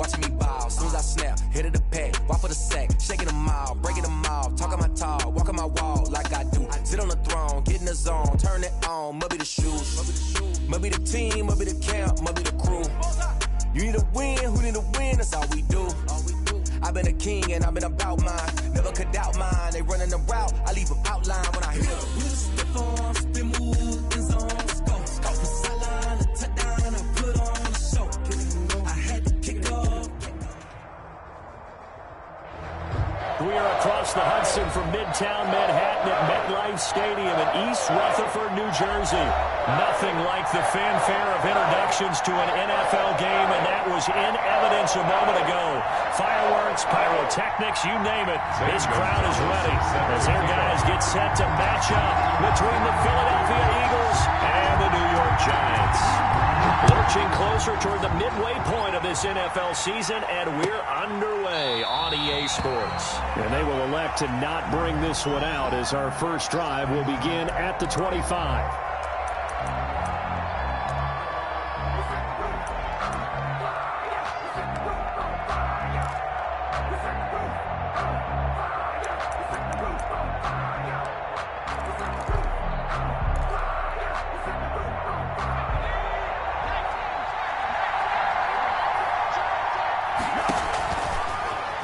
watching me ball. Soon as I snap, hit of the pack, walk for the sack, shaking them all, breaking them all, talking my talk, walking my wall like I do. Sit on the throne, get in the zone, turn it on, must be the shoes, must be the team, must be the camp, must be the crew. You need a win, who need a win, that's all we do. I've been a king and I've been about mine, never could doubt mine. They running the route, I leave them outline when I hit them. Stiff on, spin move, in zone, scope. From sideline to touchdown, I put on a show. I had to kick off. We are across the Hudson from Midtown Manhattan at MetLife Stadium in East Rutherford, New Jersey. Nothing like the fanfare of introductions to an NFL game, and that was in evidence a moment ago. Fireworks, pyrotechnics, you name it. This crowd is ready as their guys get set to match up between the Philadelphia Eagles and the New York Giants. Lurching closer toward the midway point of this NFL season, and we're underway on EA Sports. And they will elect to not bring this one out as our first drive will begin at the 25.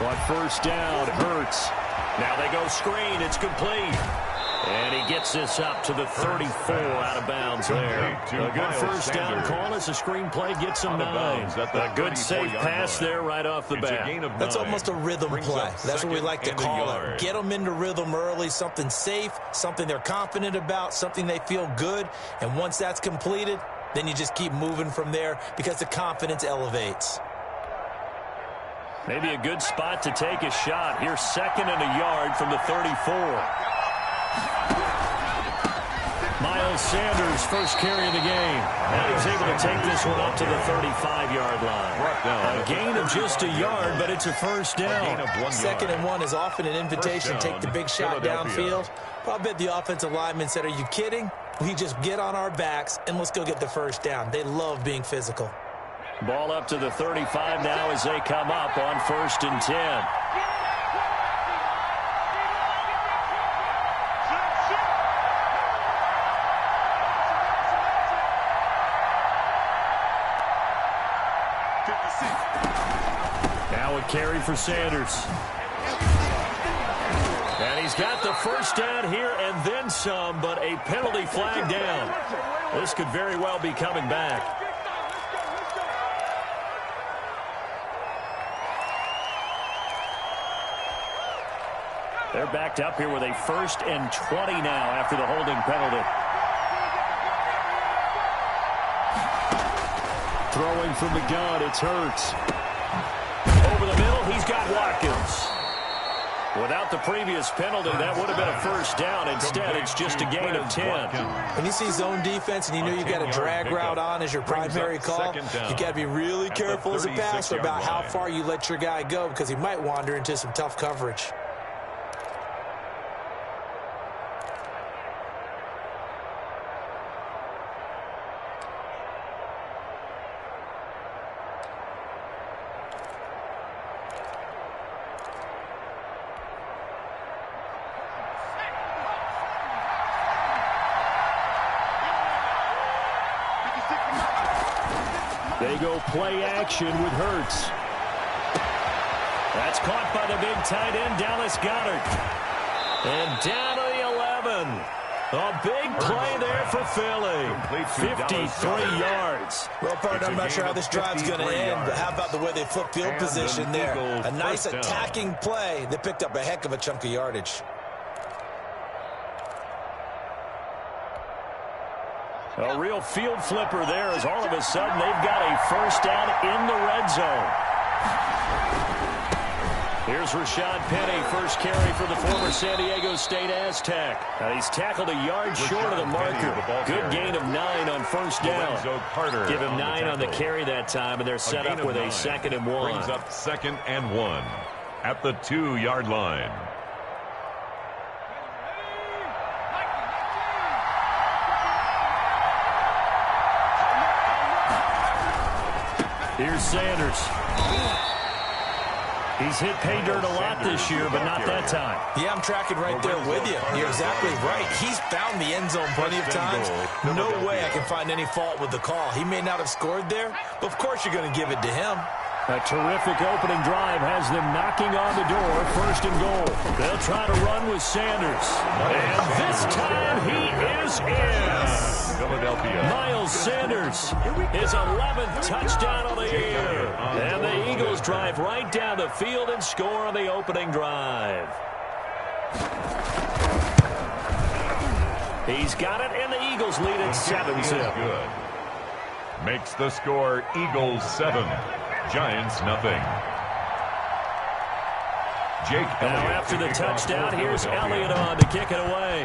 On first down, Hurts. Now they go screen. It's complete. And he gets this up to the 34 out of bounds there. A good first down call as the screen play gets him 9. A good safe pass there right off the bat. That's almost a rhythm play. That's what we like to call it. Get them into rhythm early, something safe, something they're confident about, something they feel good. And once that's completed, then you just keep moving from there because the confidence elevates. Maybe a good spot to take a shot. Here's 2nd and a yard from the 34. Miles Sanders, first carry of the game. And he's able to take this one up to the 35-yard line. A gain of just a yard, but it's a first down. 2nd and 1 is often an invitation to take the big shot downfield. Well, I bet the offensive lineman said, are you kidding? We just get on our backs and let's go get the first down. They love being physical. Ball up to the 35 now as they come up on 1st and 10. Now a carry for Sanders. And he's got the first down here and then some, but a penalty flag down. This could very well be coming back. They're backed up here with a 1st and 20 now after the holding penalty. Throwing from the gun, it's Hurts. Over the middle, he's got Watkins. Without the previous penalty, that would have been a first down. Instead, it's just a gain of 10. When you see zone defense and you know you've got a drag route on as your primary call, you got to be really careful as a passer about how far you let your guy go because he might wander into some tough coverage. They go play action with Hurts. That's caught by the big tight end, Dallas Goedert. And down to the 11. A big play there for Philly. 53 yards. Well, partner, I'm not sure how this drive's going to end, but how about the way they flip field position there? A nice attacking play. They picked up a heck of a chunk of yardage. A real field flipper there as all of a sudden they've got a first down in the red zone. Here's Rashad Penny, first carry for the former San Diego State Aztec. He's tackled a yard short of the marker. Good gain of 9 on first down. Give him 9 on the carry that time, and they're set up with a 2nd and 1. Brings up 2nd and 1 at the 2-yard line. Here's Sanders. He's hit pay dirt a lot this year, but not that time. Yeah, I'm tracking right there with you. You're exactly right. He's found the end zone plenty of times. No way I can find any fault with the call. He may not have scored there, but of course you're going to give it to him. A terrific opening drive has them knocking on the door, 1st and goal. They'll try to run with Sanders. And this time he is in. Philadelphia. Miles Sanders, his 11th touchdown of the year. And the Eagles drive right down the field and score on the opening drive. He's got it, and the Eagles lead at 7-0. Good. Makes the score Eagles 7. Giants nothing. Jake Elliott. Now after the touchdown, here's Elliott on to kick it away.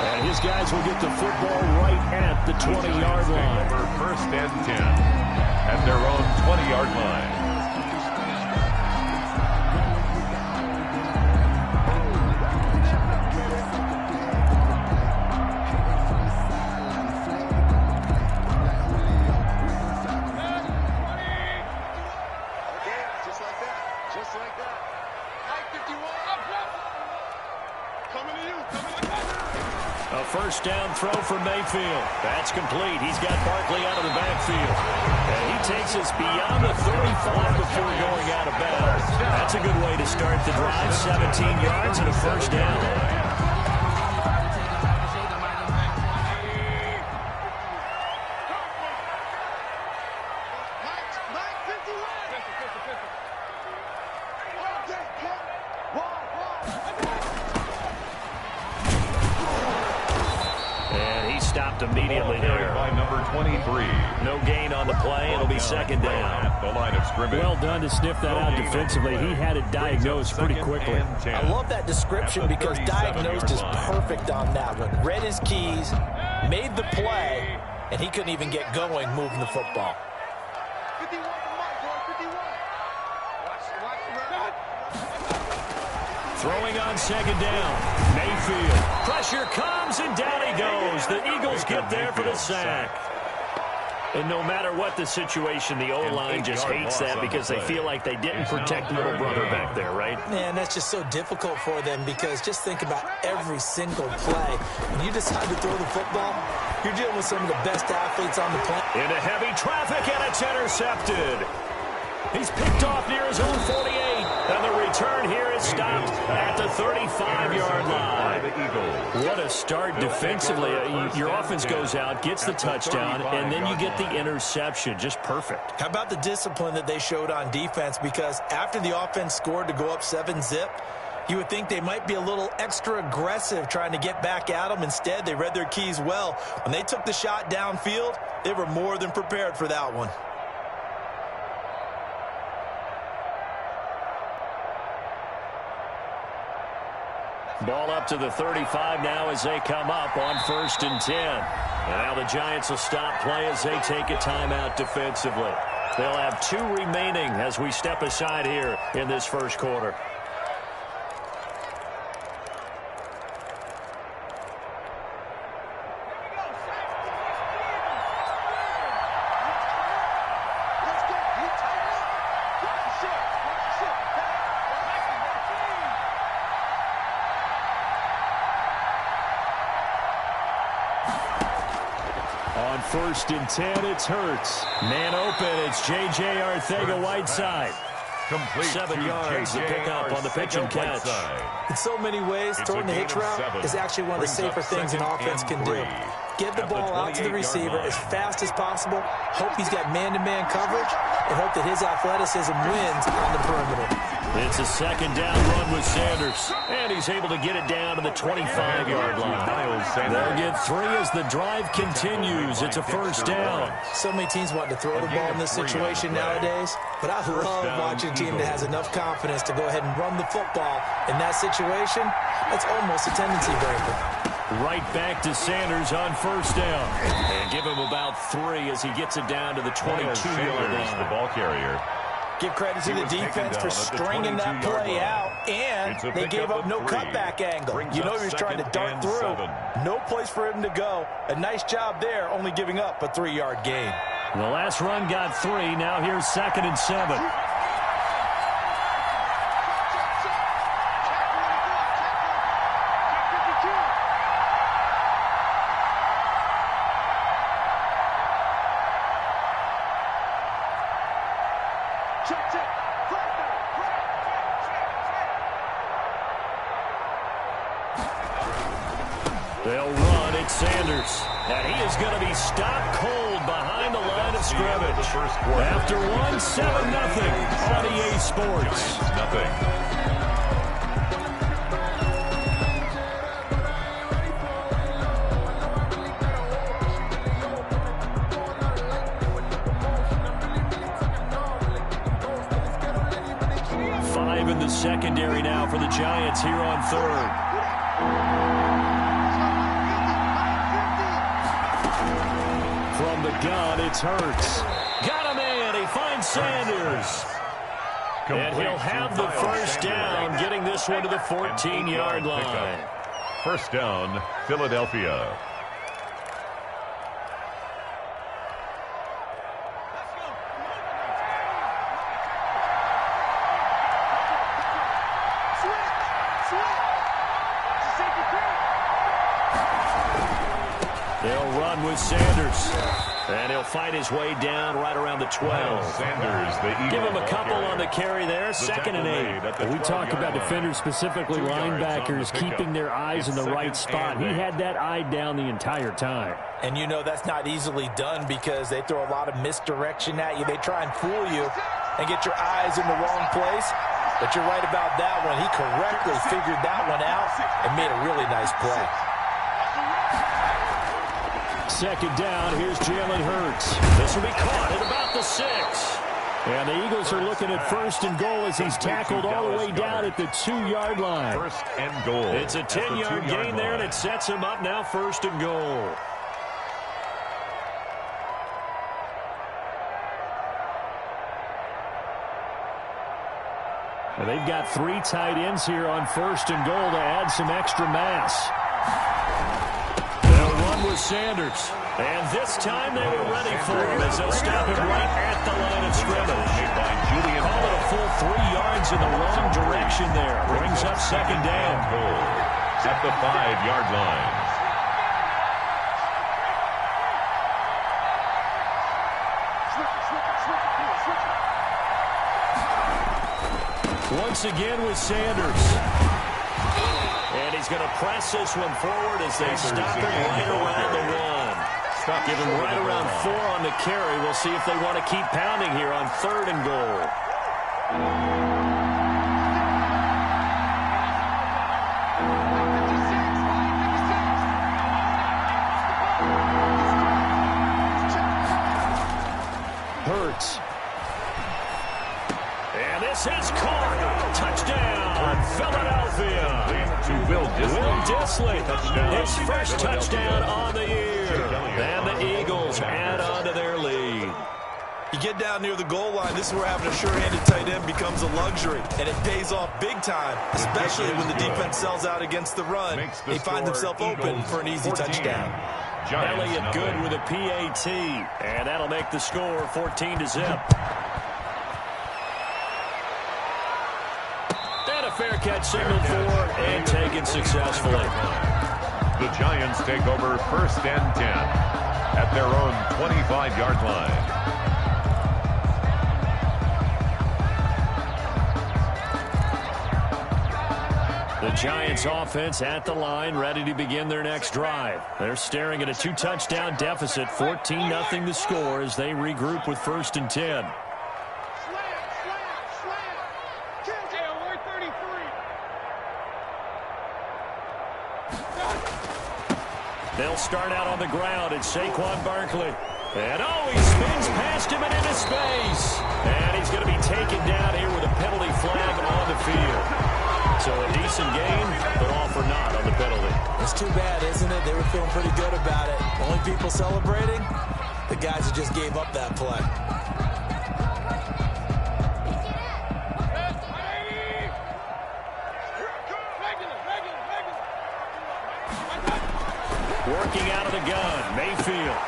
And his guys will get the football right at the 20-yard line. For 1st and 10 at their own 20-yard line. First down throw for Mayfield. That's complete. He's got Barkley out of the backfield. And he takes us beyond the 35 before going out of bounds. That's a good way to start the drive. 17 yards and a first down. Immediately there. By number 23. No gain on the play. It'll be 2nd down. At the line of scrimmage. Well done to sniff that out defensively. He had it diagnosed pretty quickly. I love that description because diagnosed is perfect on that one. Read his keys, made the play, and he couldn't even get going moving the football. Throwing on 2nd down. Mayfield. Pressure comes, and down he goes. The Eagles get there for the sack. And no matter what the situation, the O-line just hates that because they feel like they didn't protect little brother back there, right? Man, that's just so difficult for them because just think about every single play. When you decide to throw the football, you're dealing with some of the best athletes on the planet. Into heavy traffic, and it's intercepted. He's picked off near his own 48, and the return here is stopped at the 35-yard line. What a start defensively. Your offense goes out, gets the touchdown, and then you get the interception. Just perfect. How about the discipline that they showed on defense? Because after the offense scored to go up 7-zip, you would think they might be a little extra aggressive trying to get back at them. Instead, they read their keys well. When they took the shot downfield, they were more than prepared for that one. Ball up to the 35 now as they come up on 1st and 10. And now the Giants will stop play as they take a timeout defensively. They'll have 2 remaining as we step aside here in this first quarter. On 1st and 10, it's Hurts. Man open, it's J.J. Arcega-Whiteside. Complete 7 yards to pick up on the pitch and catch. In so many ways, throwing the hitch route is actually one of the safer things an offense can do. Get the ball out to the receiver as fast as possible, hope he's got man-to-man coverage, and hope that his athleticism wins on the perimeter. It's a 2nd down run with Sanders, and he's able to get it down to the 25-yard line. They'll get 3 as the drive continues. It's a first down. So many teams want to throw the ball in this situation nowadays, but I love watching a team that has enough confidence to go ahead and run the football. In that situation, that's almost a tendency breaker. Right back to Sanders on first down. And give him about 3 as he gets it down to the 22-yard line. The ball carrier. Give credit to the defense for stringing that play out, and they gave up no cutback angle. You know he was trying to dart through. No place for him to go. A nice job there, only giving up a 3-yard gain. The last run got 3. Now here's 2nd and 7. They'll run. It's Sanders. And he is going to be stopped cold behind the line of scrimmage. After 1, 7-0 on EA Sports. Nothing. 5 in the secondary now for the Giants here on 3rd. From the gun, it's Hurts. Got him in. He finds Sanders. And he'll have the first down, getting this one to the 14-yard line. First down, Philadelphia. They'll run with Sanders. And he'll fight his way down right around the 12. Sanders, the Eagle. Give him a couple on the carry there. 2nd and 8. We talk about defenders, specifically linebackers, keeping their eyes in the right spot. He had that eye down the entire time. And you know that's not easily done because they throw a lot of misdirection at you. They try and fool you and get your eyes in the wrong place. But you're right about that one. He correctly figured that one out and made a really nice play. 2nd down, here's Jalen Hurts. This will be caught at about the 6. And the Eagles are looking at 1st and goal as he's tackled all the way down at the 2-yard line. 1st and goal. It's a 10-yard gain there, and it sets him up now 1st and goal. And they've got 3 tight ends here on 1st and goal to add some extra mass. With Sanders. And this time they were ready for him as they'll stop him right at the line of scrimmage. Call it a full 3 yards in the wrong direction there. Brings up 2nd down. Goal at the 5-yard line. Once again with Sanders. And he's going to press this one forward as they stop him right around the run. Give him right around 4 on the carry. We'll see if they want to keep pounding here on 3rd and goal. Hurts. And this is caught. Touchdown, Philadelphia. To Will Dissly. His first touchdown on the year. And the Eagles add on to their lead. You get down near the goal line, this is where having a sure-handed tight end becomes a luxury. And it pays off big time, especially when the defense sells out against the run. They find themselves open for an easy touchdown. Elliott good with a PAT. And that'll make the score 14-0. Fair catch signaled for and taken successfully. The Giants take over 1st and 10 at their own 25-yard line. The Giants offense at the line, ready to begin their next drive. They're staring at a 2-touchdown deficit, 14-0 the score as they regroup with 1st and 10. They'll start out on the ground. It's Saquon Barkley. And he spins past him and into space. And he's going to be taken down here with a penalty flag on the field. So a decent game, but all for naught on the penalty. It's too bad, isn't it? They were feeling pretty good about it. Only people celebrating, the guys who just gave up that play. out of the gun. Mayfield.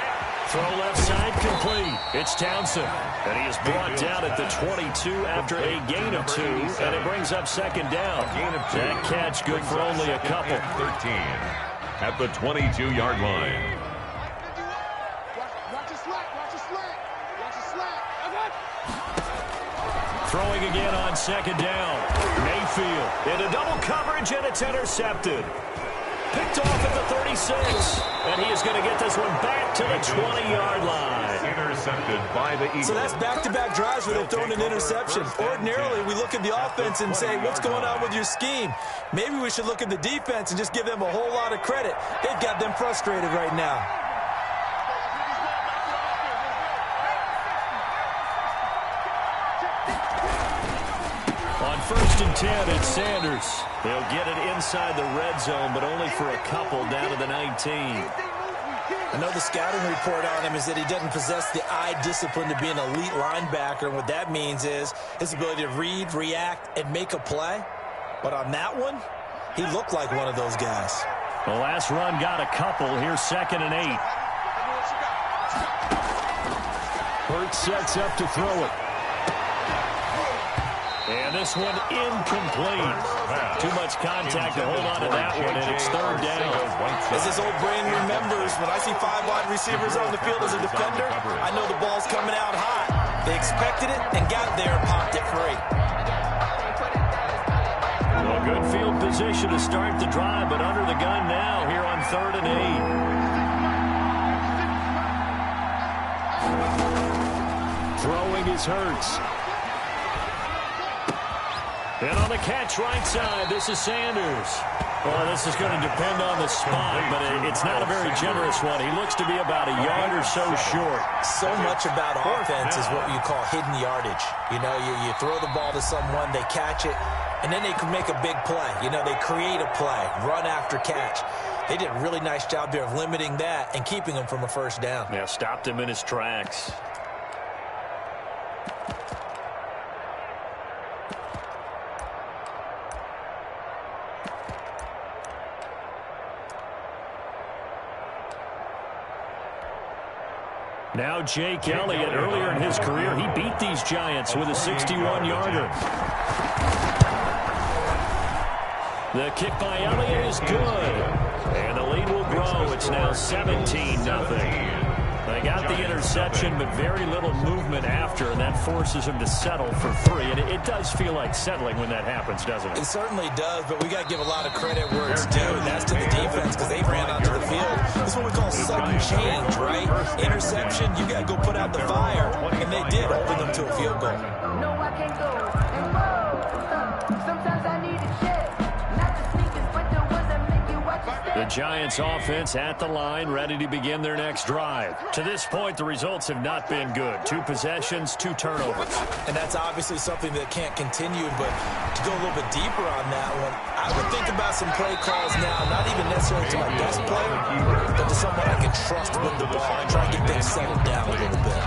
Throw left side complete. It's Townsend. And he is brought down at the 22 after a gain of 2. And it brings up second down. That catch good for only a couple. 13 at the 22-yard line. Throwing again on second down. Mayfield into double coverage, and it's intercepted. Picked off at the 36. And he is going to get this one back to the 20-yard line. Intercepted by the Eagles. So that's back-to-back drives where they've thrown an interception. Ordinarily, we look at the offense and say, what's going on with your scheme? Maybe we should look at the defense and just give them a whole lot of credit. They've got them frustrated right now. On 1st and 10, it's Sanders. They'll get it inside the red zone, but only for a couple down to the 19. I know the scouting report on him is that he doesn't possess the eye discipline to be an elite linebacker. And what that means is his ability to read, react, and make a play. But on that one, he looked like one of those guys. The last run got a couple. Here's 2nd and 8. Hurts sets up to throw it. And this one incomplete. Too much contact to hold on to that one, and it's 3rd down. As his old brain remembers, when I see 5 wide receivers on the field as a defender, I know the ball's coming out hot. They expected it and got there and popped it free. Well, good field position to start the drive, but under the gun now here on 3rd and 8. Throwing is Hurts. And on the catch right side, this is Sanders. Well, this is going to depend on the spot, but it's not a very generous one. He looks to be about a yard or so short. So much about offense is what you call hidden yardage. You know, you throw the ball to someone, they catch it, and then they can make a big play. You know, they create a play, run after catch. They did a really nice job there of limiting that and keeping him from a first down. Yeah, stopped him in his tracks. Now Jake Elliott, earlier in his career, he beat these Giants with a 61-yarder. The kick by Elliott is good. And the lead will grow. It's now 17-0. They got the interception, but very little movement after, and that forces him to settle for 3. And it does feel like settling when that happens, doesn't it? It certainly does, but we got to give a lot of credit where it's due, and that's to the defense because they ran onto the field. This is what we call sudden change, right? Interception, you got to go put out the fire, and they did, holding them to a field goal. No, I can't go and roll. Sometimes I need a check. Not the sneakers, but the ones that make you watch your step. The Giants offense at the line, ready to begin their next drive. To this point, the results have not been good. 2 possessions, 2 turnovers. And that's obviously something that can't continue, but to go a little bit deeper on that one, I would think about some play calls now, not even necessarily to my best player, but to someone I can trust with the ball and try and get things settled down a little bit.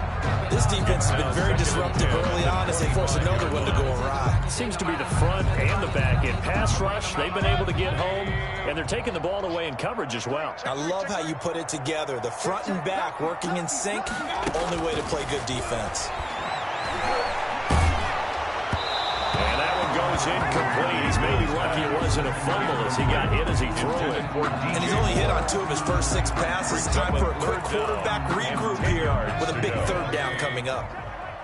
This defense has been very disruptive early on as they force another one to go awry. Seems to be the front and the back end. Pass rush, they've been able to get home, and they're taking the ball away in coverage as well. I love how you put it together. The front and back working in sync, only way to play good defense. And that one goes incomplete. He's maybe lucky it wasn't a fumble as he got hit as he threw it. And he's only hit on 2 of his first 6 passes. Time for a quick quarterback regroup here with a big 3rd down coming up.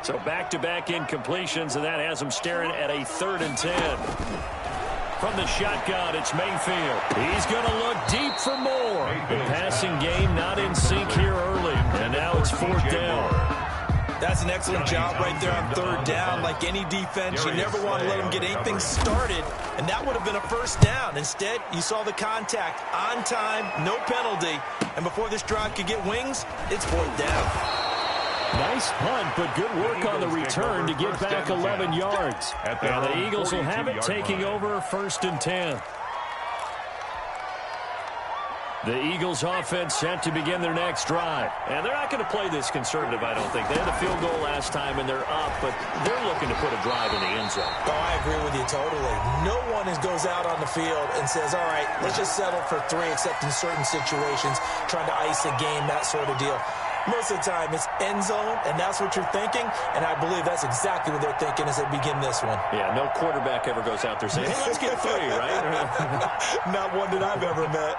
So back-to-back incompletions, and that has him staring at a 3rd and 10. From the shotgun, it's Mayfield. He's going to look deep for more. The passing game not in sync here early, and now it's 4th down. That's an excellent job right there on 3rd down. Like any defense, you never want to let them get anything started, and that would have been a first down. Instead, you saw the contact on time, no penalty, and before this drive could get wings, it's 4th down. Nice punt, but good work on the return to get back 11 yards. And the Eagles will have it, taking over 1st and 10. The Eagles offense set to begin their next drive. And they're not going to play this conservative, I don't think. They had a field goal last time, and they're up, but they're looking to put a drive in the end zone. Oh, I agree with you totally. No one goes out on the field and says, all right, let's just settle for 3, except in certain situations, trying to ice a game, that sort of deal. Most of the time, it's end zone, and that's what you're thinking, and I believe that's exactly what they're thinking as they begin this one. Yeah, no quarterback ever goes out there saying, hey, let's get 3, right? Not one that I've ever met.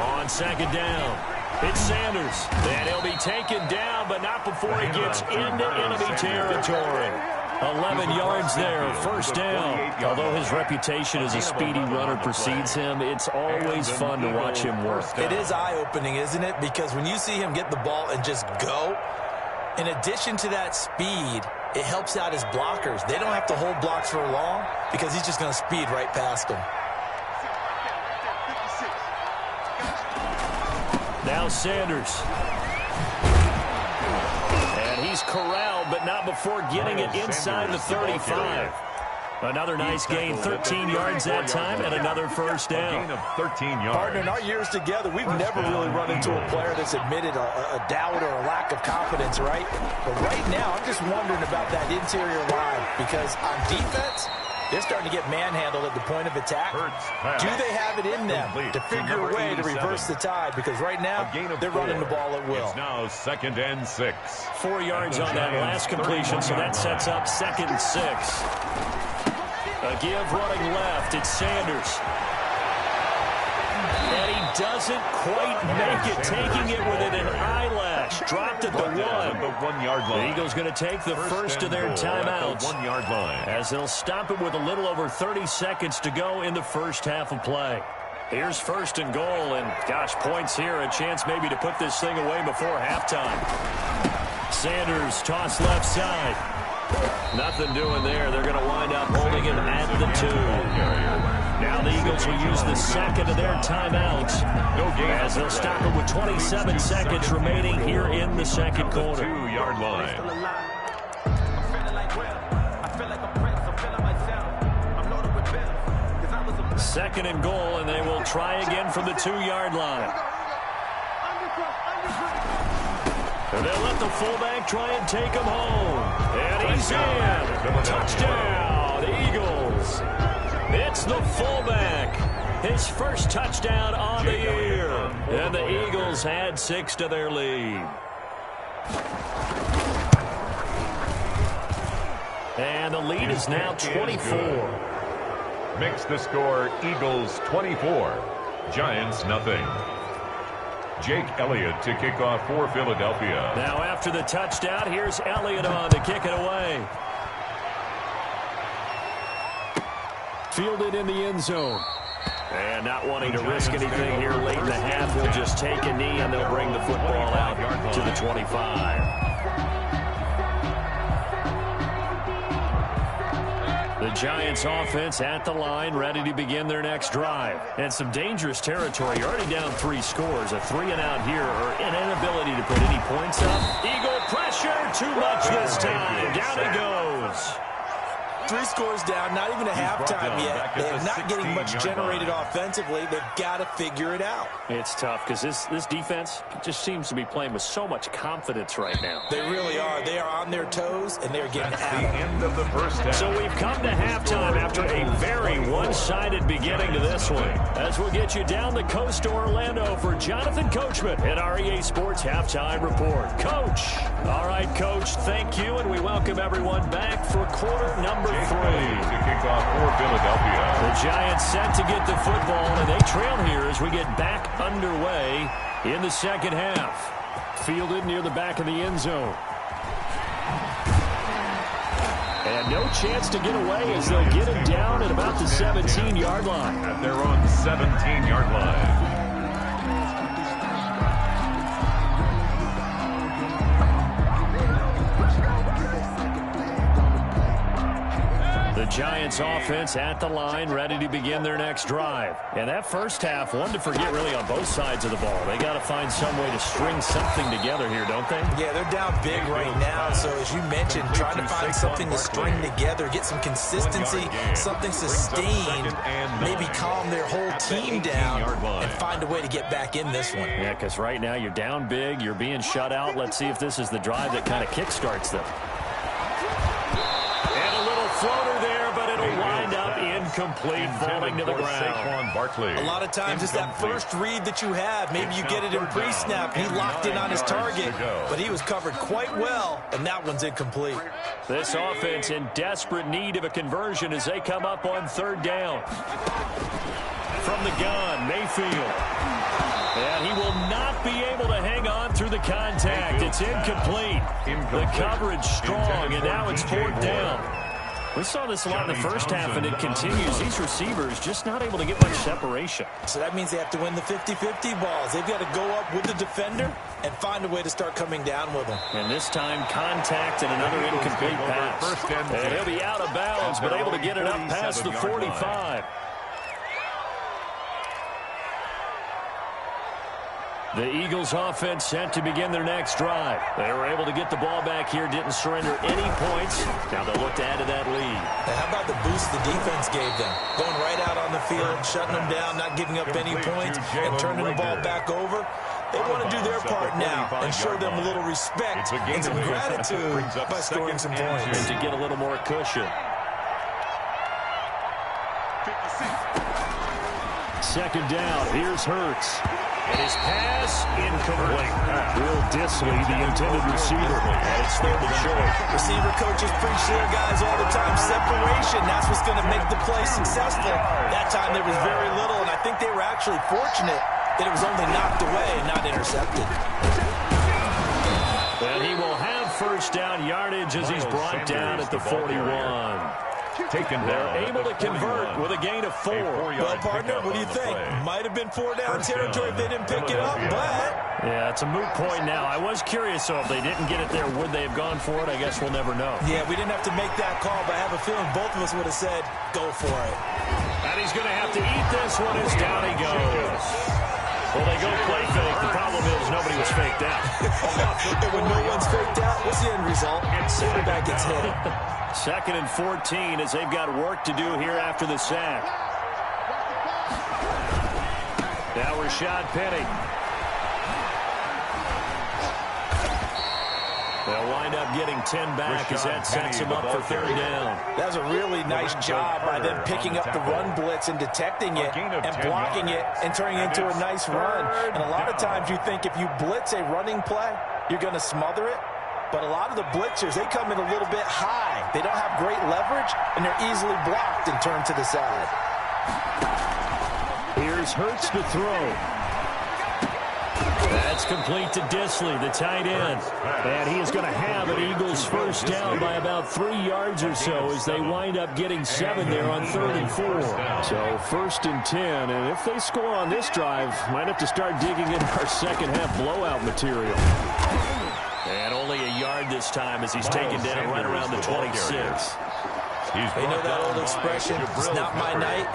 On second down, it's Sanders. And he'll be taken down, but not before he gets into enemy territory. 11 yards there, first down. Although his reputation as a speedy runner precedes him, it's always fun to watch him work. It is eye-opening, isn't it? Because when you see him get the ball and just go, in addition to that speed, it helps out his blockers. They don't have to hold blocks for long because he's just going to speed right past them. Now Sanders. And he's corralled, but not before getting it inside the 35. Another nice gain, 13 yards that time, and another first down. Gain of 13 yards. Partner, in our years together, we've never really run into a player that's admitted a doubt or a lack of confidence, right? But right now, I'm just wondering about that interior line because on defense, they're starting to get manhandled at the point of attack. Do they have it in them to figure a way to reverse the tide? Because right now, they're running the ball at will. It's now 2nd and 6. 4 yards on that last completion, so that sets up 2nd and 6. A give running left, it's Sanders. And he doesn't quite make it, taking it within an eyelash. Dropped at the 1. The 1 yard line. The Eagles going to take the first of their timeouts. 1 yard line. As they'll stop it with a little over 30 seconds to go in the first half of play. Here's 1st and goal, and gosh, points here. A chance maybe to put this thing away before halftime. Sanders toss left side. Nothing doing there. They're going to wind up holding him at the 2. Now the Eagles will use the second of their timeouts as they'll stop it with 27 seconds remaining here in the second quarter. 2 yard line. 2nd and goal, and they will try again from the 2 yard line. And they'll let the fullback try and take him home. And he's in. Touchdown, Eagles. It's the fullback. His first touchdown on the year. And the Eagles add 6 to their lead. And the lead is now 24. Makes the score Eagles 24, Giants nothing. Jake Elliott to kick off for Philadelphia. Now after the touchdown, here's Elliott on to kick it away. Fielded in the end zone. And not wanting to risk anything here late in the half, he'll just take a knee and they'll bring the football out to the 25. The Giants offense at the line, ready to begin their next drive. And some dangerous territory. You're already down 3 scores. A 3 and out here, or an inability to put any points up. Eagle pressure, too much this time. Down he goes. 3 scores down, not even a halftime yet. They're not getting much generated offensively. They've got to figure it out. It's tough because this defense just seems to be playing with so much confidence right now. They really are. They are on their toes, and they're getting That's out. the end of the first half. So we've come to halftime after a very one-sided beginning to this one. As we'll get you down the coast to Orlando for Jonathan Coachman at our EA Sports Halftime Report. Coach. All right, Coach, thank you, and we welcome everyone back for quarter number 3. To kick off for Philadelphia. The Giants set to get the football, and they trail here as we get back underway in the second half. Fielded near the back of the end zone. And no chance to get away as they'll get him down at about the 17-yard line. And they're on the 17-yard line. The Giants offense at the line, ready to begin their next drive. And that first half, one to forget really on both sides of the ball. They got to find some way to string something together here, don't they? Yeah, they're down big right now. So as you mentioned, trying to find something to string together, get some consistency, something sustained, maybe calm their whole team down and find a way to get back in this one. Yeah, because right now you're down big, you're being shut out. Let's see if this is the drive that kind of kickstarts them. And a little floater there, but it'll wind up incomplete, falling to the ground. A lot of times it's that first read that you have. Maybe you get it in pre-snap. He locked in on his target, but he was covered quite well, and that one's incomplete. This offense in desperate need of a conversion as they come up on third down. From the gun, Mayfield. And he will not be able to hang on through the contact. It's incomplete. The coverage strong, and now it's fourth down. We saw this a lot in the first half, and it continues. These receivers just not able to get much separation. So that means they have to win the 50-50 balls. They've got to go up with the defender and find a way to start coming down with them. And this time, contact and another incomplete pass. And he'll be out of bounds, but able to get it up past the 45. The Eagles offense set to begin their next drive. They were able to get the ball back here, didn't surrender any points. Now they'll look to add to that lead. Now, how about the boost the defense gave them? Going right out on the field, shutting them down, not giving up any points, and turning the ball back over. They want to do their part now and show them a little respect and some gratitude by scoring some points. And to get a little more cushion. Second down, here's Hurts. And his pass, incomplete. Will Dissly, the intended receiver. And it's third and short. Receiver coaches preach to their guys all the time. Separation, that's what's going to make the play successful. That time there was very little, and I think they were actually fortunate that it was only knocked away and not intercepted. And he will have first down yardage as he's brought down at the 41. Taken down. They're able to convert with a gain of 4. Well, partner, what do you think? Might have been 4 down territory if they didn't pick it up, but... Yeah, it's a moot point now. I was curious, so if they didn't get it there, would they have gone for it? I guess we'll never know. Yeah, we didn't have to make that call, but I have a feeling both of us would have said, go for it. And he's going to have to eat this one as down he goes. Well, they go play fake. The problem is nobody was faked out. And when no one's faked out, what's the end result? Quarterback gets hit. Second and 14 as they've got work to do here after the sack. Now Rashad Penny. They'll wind up getting 10 back as that sets him up for third down. That was a really nice job by them picking up the run blitz and detecting it and blocking it and turning it into a nice run. And a lot of times you think if you blitz a running play, you're going to smother it. But a lot of the blitzers, they come in a little bit high. They don't have great leverage, and they're easily blocked and turned to the side. Here's Hurts to throw. That's complete to Dissly, the tight end. And he is going to have an Eagles first down by about 3 yards or so as they wind up getting 7 there on 3rd and 4. So first and 10, and if they score on this drive, might have to start digging in our second half blowout material. And only a yard this time as he's taken down right around the 26. You know that old expression, it's not my night.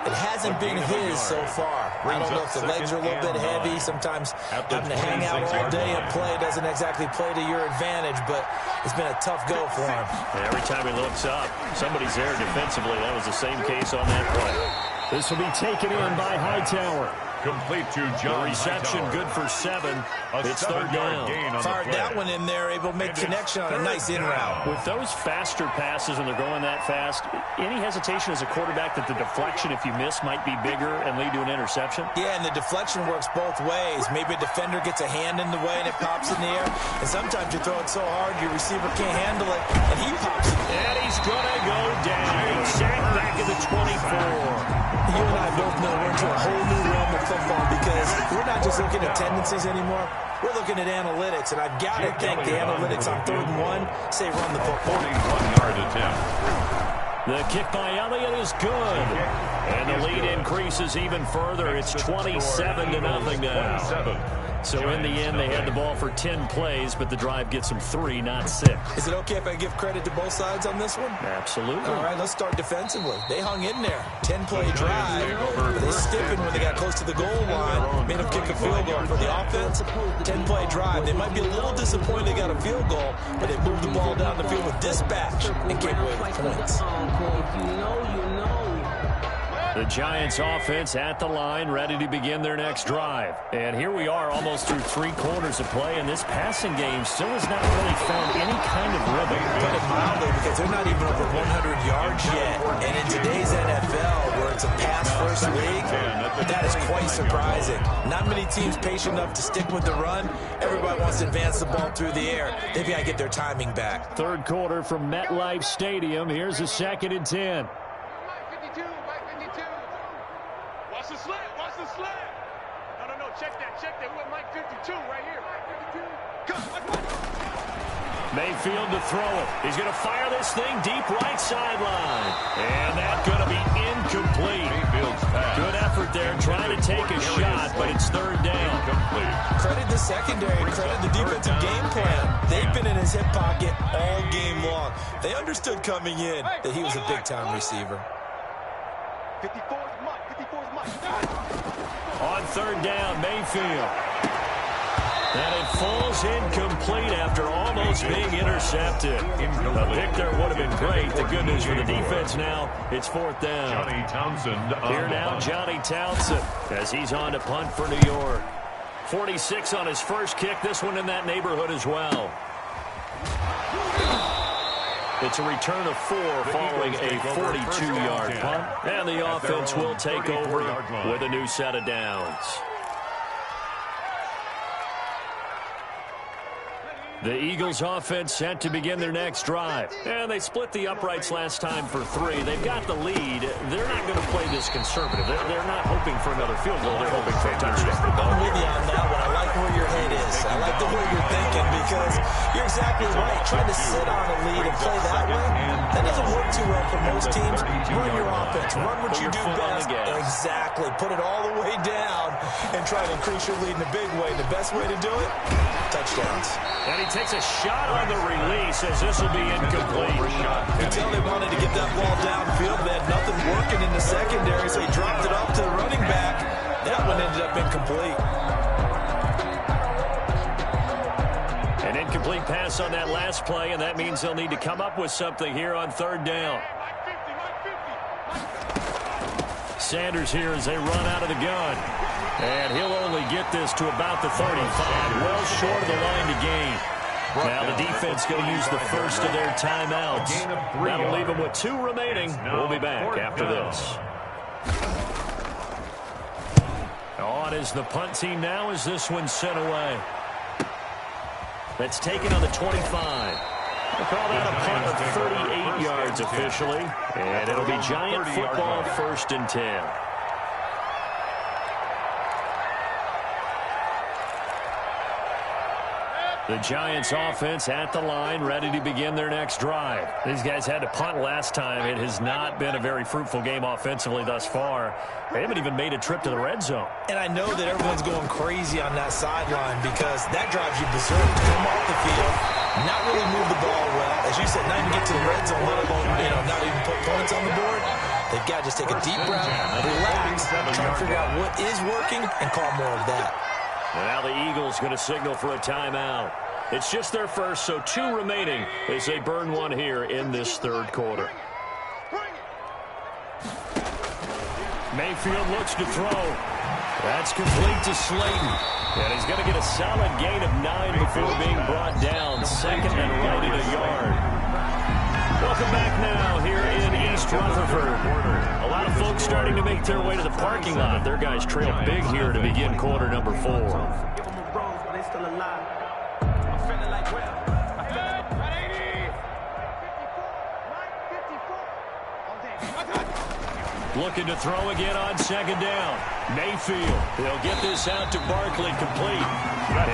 It hasn't been his so far. I don't know if the legs are a little bit heavy. Sometimes having to hang out all day and play doesn't exactly play to your advantage, but it's been a tough go for him. And every time he looks up, somebody's there defensively. That was the same case on that play. This will be taken in by Hightower. Complete to John. The reception Hightower. good for 7. It's third down. Fired that one in there, able to make connection on a nice in route. With those faster passes when they're going that fast, any hesitation as a quarterback that the deflection, if you miss, might be bigger and lead to an interception? Yeah, and the deflection works both ways. Maybe a defender gets a hand in the way and it pops in the air. And sometimes you throw it so hard your receiver can't handle it, and he pops it. And he's going to go down. Sacked back at the 24. You and I both know we're into a whole new realm of football because we're not just looking at tendencies anymore. We're looking at analytics, and I've got to think the analytics on 3rd and 1 say run the football. 41-yard attempt. The kick by Elliott is good. And the lead increases even further. It's 27-0 now. So in the end, they had the ball for 10 plays, but the drive gets them 3, not 6. Is it okay if I give credit to both sides on this one? Absolutely. All right, let's start defensively. They hung in there. 10-play drive. They stiffened when they got close to the goal line. Made them kick a field goal for the offense. 10-play drive. They might be a little disappointed they got a field goal, but they moved the ball down the field with dispatch and came away with points. The Giants offense at the line, ready to begin their next drive. And here we are almost through 3 quarters of play, and this passing game still has not really found any kind of rhythm. Put it mildly, because they're not even over 100 yards yet. And in today's NFL, where it's a pass-first league, that is quite surprising. Not many teams patient enough to stick with the run. Everybody wants to advance the ball through the air. They've got to get their timing back. Third quarter from MetLife Stadium. Here's a 2nd and 10. Watch the slant. Watch the slant. No. Check that. Who at Mike 52 right here? Mayfield to throw it. He's going to fire this thing deep right sideline. And that's going to be incomplete. Good effort there trying to take a shot, but it's 3rd down. Credit the secondary. Credit the defensive game plan. They've been in his hip pocket all game long. They understood coming in that he was a big-time receiver. 54 is Mike. On 3rd down, Mayfield. And it falls incomplete after almost being intercepted. A pick there would have been great. The good news for the defense now, it's 4th down. Johnny Townsend. Here now, Johnny Townsend, as he's on to punt for New York. 46 on his first kick. This one in that neighborhood as well. It's a return of 4 following a 42-yard punt. And the offense will take over with a new set of downs. The Eagles offense set to begin their next drive. And they split the uprights last time for 3. They've got the lead. They're not going to play this conservative. They're not hoping for another field goal. They're hoping for a touchdown. I'm with you on that one. I like where your head is. I like the way you're thinking, because you're exactly right. Trying to sit on a lead and play that way, that doesn't work too well for most teams. Run your offense. Run what you do best. Exactly. Put it all the way down and try to increase your lead in a big way. The best way to do it, touchdowns. And he takes a shot on the release as this will be incomplete. You can tell they wanted to get that ball downfield. They had nothing working in the secondary, so he dropped it off to the running back. That one ended up incomplete. An incomplete pass on that last play, and that means they'll need to come up with something here on 3rd down. Sanders here as they run out of the gun. And he'll only get this to about the 35, well short of the line to gain. Now the defense going to use the first of their timeouts. That'll leave them with 2 remaining. We'll be back after this. On is the punt team now as this one's sent away. That's taken on the 25. We'll call that a punt of 38 yards officially. And it'll be Giant football, 1st and 10. The Giants offense at the line, ready to begin their next drive. These guys had to punt last time. It has not been a very fruitful game offensively thus far. They haven't even made a trip to the red zone. And I know that everyone's going crazy on that sideline, because that drives you berserk to come off the field, not really move the ball well. As you said, not even get to the red zone, let alone, not even put points on the board. They've got to just take a deep breath, relax, try to figure out what is working, and call more of that. Now the Eagles going to signal for a timeout. It's just their first, so 2 remaining as they burn one here in this 3rd quarter. Mayfield looks to throw. That's complete to Slayton. And he's going to get a solid gain of 9 before being brought down. 2nd and right at a yard. Welcome back now here in East Rutherford. A lot of folks starting to make their way to the parking lot. Their guys trail big here to begin quarter number 4. Give them a bronze, but they still alive. I'm feeling like well. I feel like 54. Looking to throw again on 2nd down. Mayfield. They'll get this out to Barkley complete.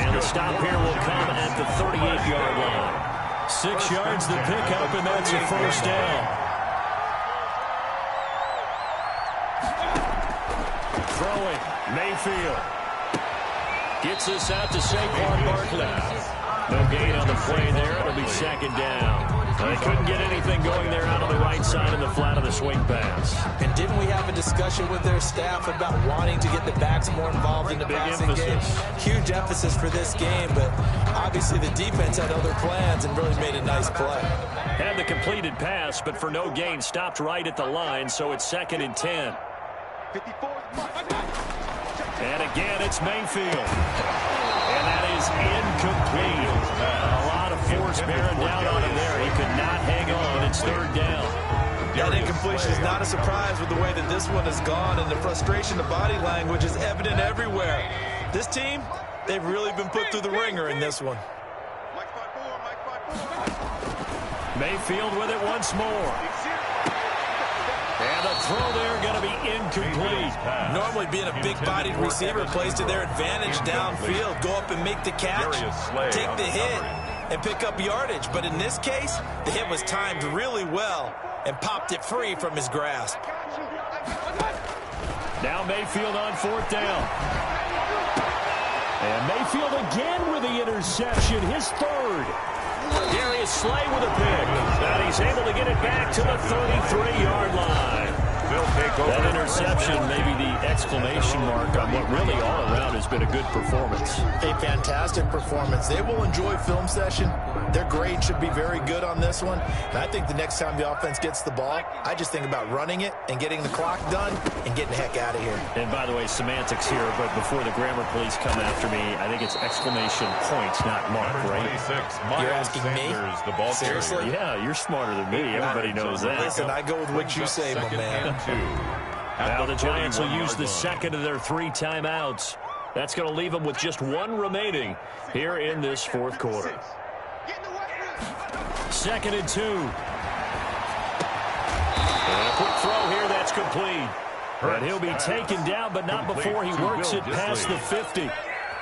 And the stop here will come at the 38-yard line. 6 yards to pick up, and that's a 1st down. throwing. Mayfield gets this out to Saquon Barkley. No gain on the play there. It'll be second down. They couldn't get anything going there out on the right side in the flat of the swing pass. And didn't we have a discussion with their staff about wanting to get the backs more involved in the passing game? Huge emphasis for this game, but obviously the defense had other plans and really made a nice play. Had the completed pass, but for no gain, stopped right at the line, so it's 2nd and 10. And again, it's Mayfield. And that is incomplete. A lot of force bearing down on him there. He could not hang on. It's 3rd down. That incompletion is not a surprise with the way that this one has gone, and the frustration, the body language is evident everywhere. This team, they've really been put through the ringer in this one. Mayfield with it once more. And the throw there going to be incomplete. Normally being a big-bodied receiver plays to their advantage downfield. Go up and make the catch, take the hit, and pick up yardage. But in this case, the hit was timed really well and popped it free from his grasp. Now Mayfield on 4th down. And Mayfield again with the interception, his 3rd. Darius Slay with a pick. And he's able to get it back to the 33-yard line. That interception may be the exclamation mark on what really all around has been a good performance. A fantastic performance. They will enjoy film session. Their grade should be very good on this one. And I think the next time the offense gets the ball, I just think about running it and getting the clock done and getting the heck out of here. And by the way, semantics here, but before the grammar police come after me, I think it's exclamation point, not mark, right? You're asking me? Seriously? Yeah, you're smarter than me. Everybody knows that. Listen, I go with what you say, my man. Now the Giants will use the 2nd of their 3 timeouts. That's going to leave them with just 1 remaining here in this 4th quarter. 2nd and 2. And a quick throw here, that's complete. And he'll be taken down, but not before he works it past the 50.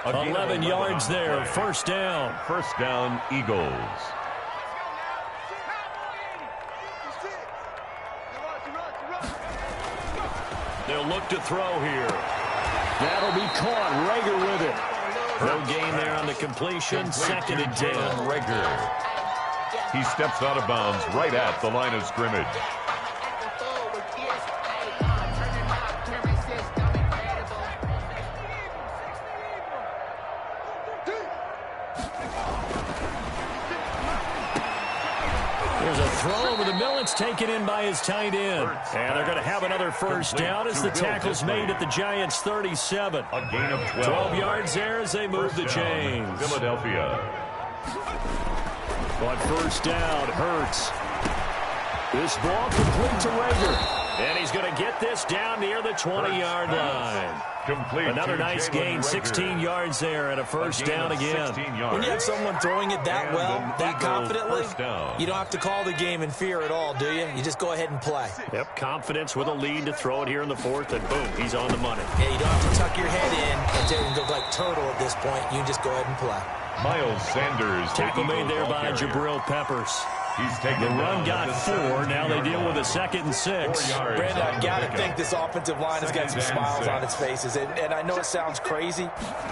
11 yards there, 1st down. 1st down, Eagles. They'll look to throw here. That'll be caught. Rager with it. No gain there on the completion. 2nd and 10. Rager. He steps out of bounds right at the line of scrimmage. There's a throw over the middle. It's taken in by his tight end. And they're going to have another 1st down as the tackle's made at the Giants' 37. A gain of 12. 12 yards there as they move the chains. Philadelphia. On 1st down, Hurts. This ball complete to Rager. And he's going to get this down near the 20-yard line. Another nice gain, 16 yards there, and a 1st down again. When you have someone throwing it that well, that confidently, you don't have to call the game in fear at all, do you? You just go ahead and play. Yep, confidence with a lead to throw it here in the 4th, and boom, he's on the money. Yeah, you don't have to tuck your head in and look like turtle at this point. You can just go ahead and play. Miles Sanders. Tackle made there by Jabril Peppers. The run got 4. Now they deal with a 2nd and 6. Brandon, I got to think this offensive line has got some smiles on its faces. And I know it sounds crazy,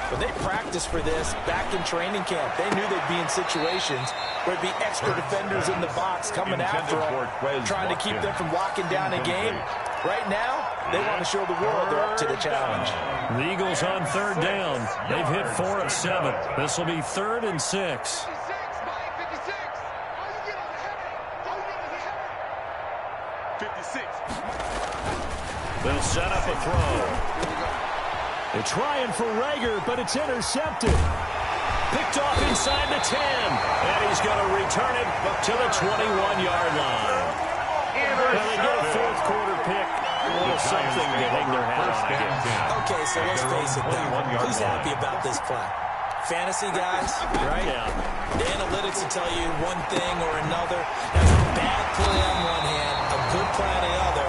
but they practiced for this back in training camp. They knew they'd be in situations where it'd be extra defenders in the box coming after them, trying to keep them from locking down a game. Right now, they want to show the world they're up to the challenge. The Eagles on 3rd down. They've hit 4 of 7. This will be 3rd and 6. They'll set up a throw. They're trying for Rager, but it's intercepted. Picked off inside the 10. And he's going to return it to the 21-yard line. Now they get a 4th quarter pick. A little something to hang their hat on, I guess. Okay, so let's face it, though. Who's happy about this play? Fantasy guys, right? Yeah. The analytics will tell you one thing or another. That's a bad play on one hand, a good play on the other.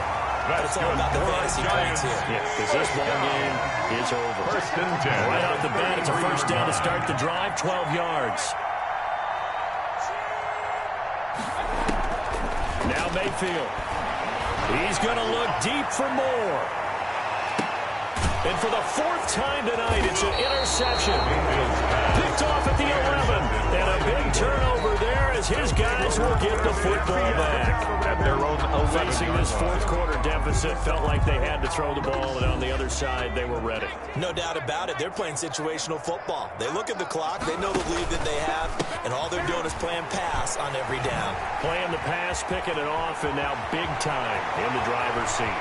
But it's all about the fantasy points here. Yeah, because this ball game is over. 1st and 10. Right off the bat, it's a 1st down to start the drive, 12 yards. Now Mayfield. He's going to look deep for more. And for the fourth time tonight, it's an interception. Picked off at the 11. And a big turnover there as his guys will get the football back. At their own 11. Facing this fourth quarter deficit, felt like they had to throw the ball, and on the other side, they were ready. No doubt about it. They're playing situational football. They look at the clock. They know the lead that they have, and all they're doing is playing pass on every down. Playing the pass, picking it off, and now big time in the driver's seat.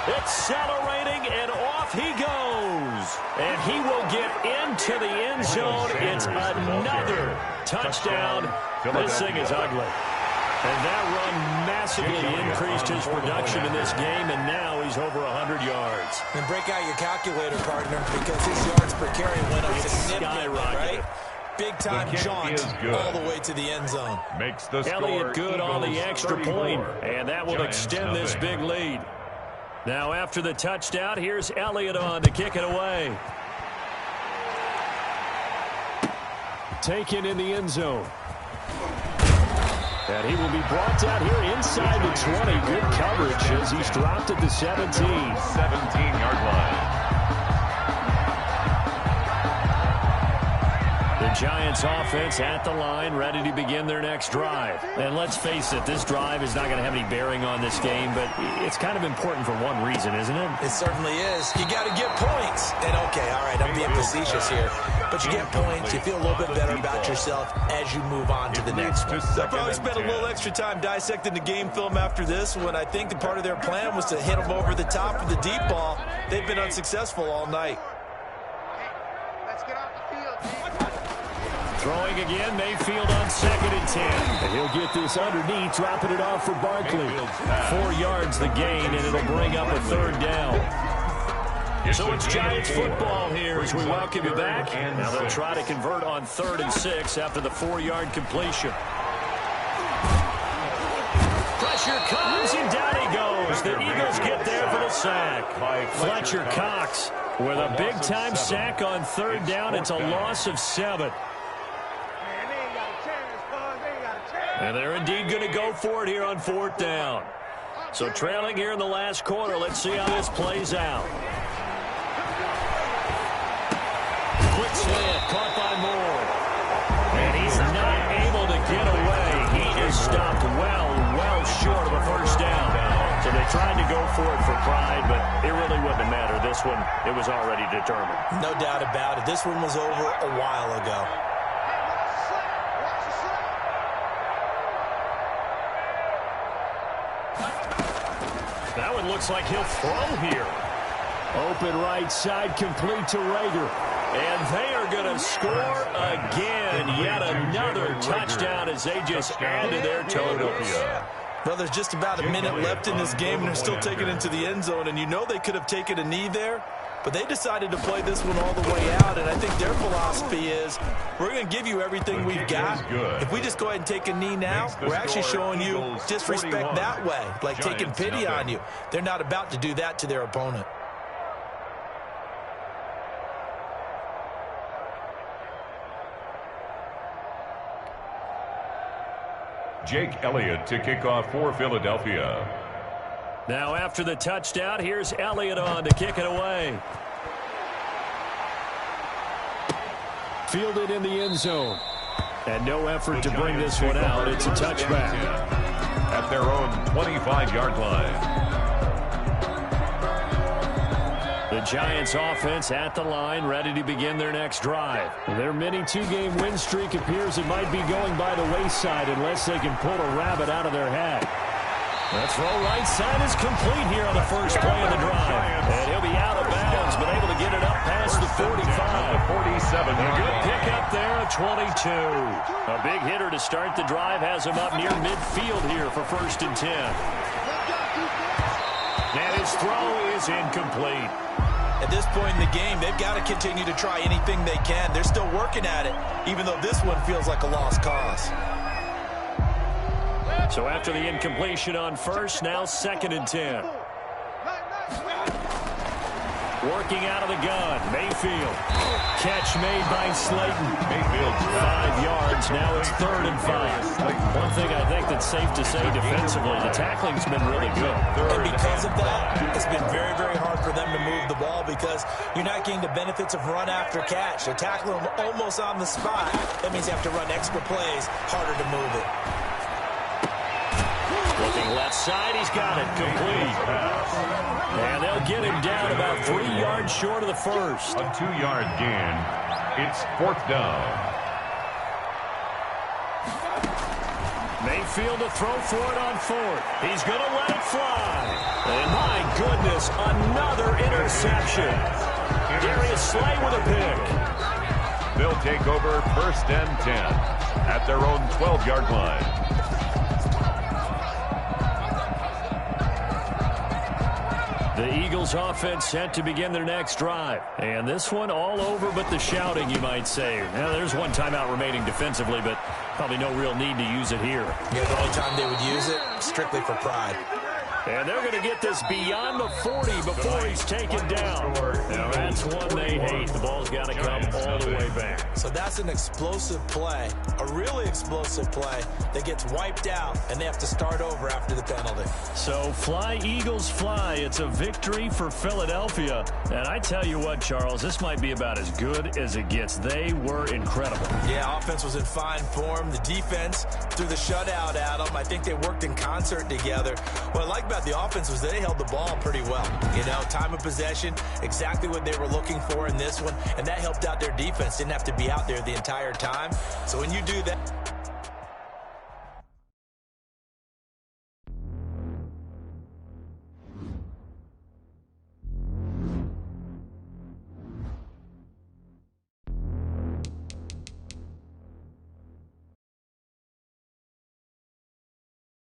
Accelerating, and off he goes. And he will get into the end zone. It's another touchdown. This thing is ugly. And that run massively increased his production in this game, and now he's over 100 yards. And break out your calculator, partner, because his yards per carry went up significantly, right? Big-time jaunt all the way to the end zone. Makes the score Elliott good on the Eagles extra 34, point, and that will Giants extend this nothing. big lead. Now after the touchdown, here's Elliott on to kick it away. Taken in the end zone. And he will be brought down here inside the 20. Good coverage as he's dropped at the 17. 17-yard line. The Giants offense at the line, ready to begin their next drive. And let's face it, this drive is not going to have any bearing on this game, but it's kind of important for one reason, isn't it? It certainly is. You got to get points. And, okay, all right, I'm being facetious here. But you get points, you feel a little bit better about yourself as you move on to the next one. They'll probably spend a little extra time dissecting the game film after this when I think the part of their plan was to hit them over the top with the deep ball. They've been unsuccessful all night. Let's get off the field. Throwing again, Mayfield on 2nd and 10. And he'll get this underneath, dropping it off for Barkley. 4 yards the gain, and it'll bring up a 3rd down. So it's Giants football here as we welcome you back. Now they'll try to convert on 3rd and 6 after the 4-yard completion. Pressure comes, and down he goes. The Eagles get there for the sack. Fletcher Cox with a big-time sack on 3rd down. It's a loss of 7. And they're indeed going to go for it here on 4th down. So trailing here in the last quarter, let's see how this plays out. Quick slant, caught by Moore. And he's not able to get away. He is stopped well short of a 1st down. So they tried to go for it for pride, but it really wouldn't have mattered. This one, it was already determined. No doubt about it. This one was over a while ago. That one looks like he'll throw here. Open right side, complete to Rager. And they are going to score again. Yet another touchdown as they just add to their totals. Well, there's just about a minute left in this game, and they're still taking it into the end zone. And you know they could have taken a knee there, but they decided to play this one all the way out. And I think their philosophy is, we're going to give you everything we've got. If we just go ahead and take a knee now, we're actually showing you disrespect that way, like taking pity on you. They're not about to do that to their opponent. Jake Elliott to kick off for Philadelphia. Now after the touchdown, here's Elliott on to kick it away. Fielded in the end zone. And no effort to bring this one out. It's a touchback. At their own 25-yard line. The Giants offense at the line, ready to begin their next drive. Their mini 2-game win streak appears it might be going by the wayside unless they can pull a rabbit out of their hat. That throw right side is complete here on the first play of the drive. And he'll be out of bounds, but able to get it up past the 45. The 47. A good pick up there at 22. A big hitter to start the drive has him up near midfield here for 1st and 10. And his throw is incomplete. At this point in the game, they've got to continue to try anything they can. They're still working at it, even though this one feels like a lost cause. So after the incompletion on 1st, now 2nd and 10. Working out of the gun, Mayfield. Catch made by Slayton. Mayfield's 5 yards. Now it's 3rd and 5. One thing I think that's safe to say defensively, the tackling's been really good. And because of that, it's been very, very hard for them to move the ball because you're not getting the benefits of run after catch. They're tackling them almost on the spot. That means you have to run extra plays, harder to move it. Looking left side, he's got it, complete. And they'll get him down about 3 yards short of the first. A 2-yard gain. It's 4th down. Mayfield to throw for it on 4th. He's going to let it fly. And my goodness, another interception. Darius Slay with a pick. They'll take over 1st and 10 at their own 12-yard line. The Eagles offense set to begin their next drive. And this one all over but the shouting, you might say. Now, there's one timeout remaining defensively, but probably no real need to use it here. Yeah, the only time they would use it, strictly for pride. And they're going to get this beyond the 40 before he's taken down. Now, that's one they hate. The ball's got to come all the way back. So that's an explosive play, a really explosive play that gets wiped out, and they have to start over after the penalty. So fly, Eagles, fly. It's a victory for Philadelphia. And I tell you what, Charles, this might be about as good as it gets. They were incredible. Yeah, offense was in fine form. The defense threw the shutout at them. I think they worked in concert together. What I like about the offense was they held the ball pretty well. You know, time of possession, exactly what they were looking for in this one, and that helped out their defense. Didn't have to be out there the entire time. So when you do that,